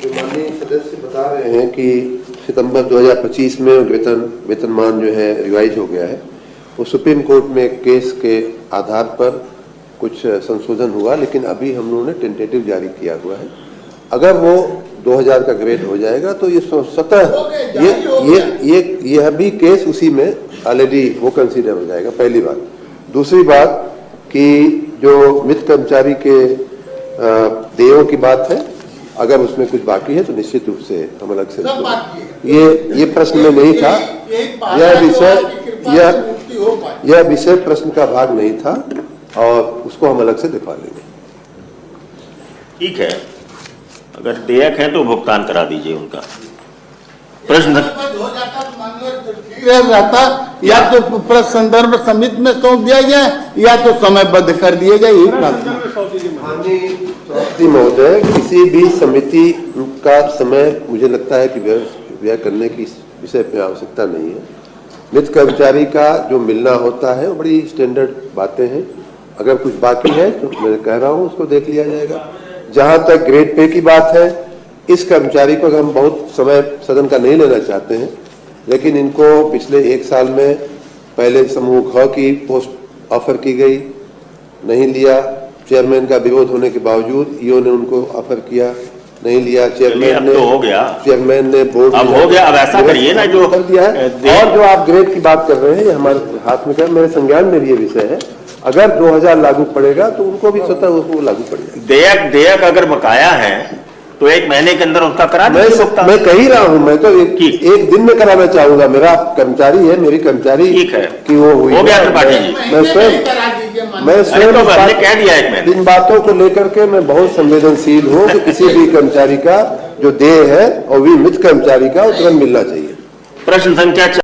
माननीय सदस्य बता रहे हैं कि सितंबर 2025 में वेतनमान जो है रिवाइज हो गया है। वो सुप्रीम कोर्ट में एक केस के आधार पर कुछ संशोधन हुआ, लेकिन अभी हम लोगों ने टेंटेटिव जारी किया हुआ है। अगर वो 2000 का ग्रेड हो जाएगा तो ये स्वतः ये भी केस उसी में ऑलरेडी वो कंसीडर हो जाएगा, पहली बात। दूसरी बात कि जो मित्र कर्मचारी के देयों की बात है, अगर उसमें कुछ बाकी है तो निश्चित रूप से हम अलग से ये प्रश्न में नहीं था, यह विषय प्रश्न का भाग नहीं था और उसको हम अलग से दिखा लेंगे। ठीक है, अगर देयक है तो भुगतान करा दीजिए उनका। प्रश्न रहता या तो प्रश्न संदर्भ समिति में सौंप दिया जाए या तो समयबद्ध कर दिया जाए। महोदय, किसी भी समिति का समय मुझे लगता है कि व्यय करने की विषय पे आवश्यकता नहीं है। नित्य कर्मचारी का जो मिलना होता है वो बड़ी स्टैंडर्ड बातें हैं। अगर कुछ बाकी है तो मैं कह रहा हूँ उसको देख लिया जाएगा। जहां तक ग्रेड पे की बात है, इस कर्मचारी को हम बहुत समय सदन का नहीं लेना चाहते हैं, लेकिन इनको पिछले 1 साल में पहले समूह ख की पोस्ट ऑफर की गई, नहीं लिया। चेयरमैन का विरोध होने के बावजूद ईओ ने उनको ऑफर किया, नहीं लिया। चेयरमैन ने तो हो गया, चेयरमैन ने बोर्ड अब हो गया। अब ऐसा करिए ना, जो कर दिया है। और जो आप ग्रेड की बात कर रहे हैं, ये हमारे हाथ में क्या, मेरे संज्ञान में भी ये विषय है। अगर 2000 लागू पड़ेगा तो उनको भी स्वतः उसको लागू पड़ेगा। देयक अगर बकाया है तो 1 महीने के अंदर उसका करा दीजिए। मैं कह ही रहा हूँ, मैं तो एक दिन में कराना चाहूंगा। मेरा कर्मचारी है, मेरी कर्मचारी ठीक है कि वो हुई हो गया त्रिपाठी जी। मैं स्वयं कह दिया एक महीने। इन बातों को लेकर के मैं बहुत संवेदनशील हूँ कि किसी भी कर्मचारी का जो देय है और भी मित्र कर्मचारी का तुरंत मिलना चाहिए। प्रश्न संख्या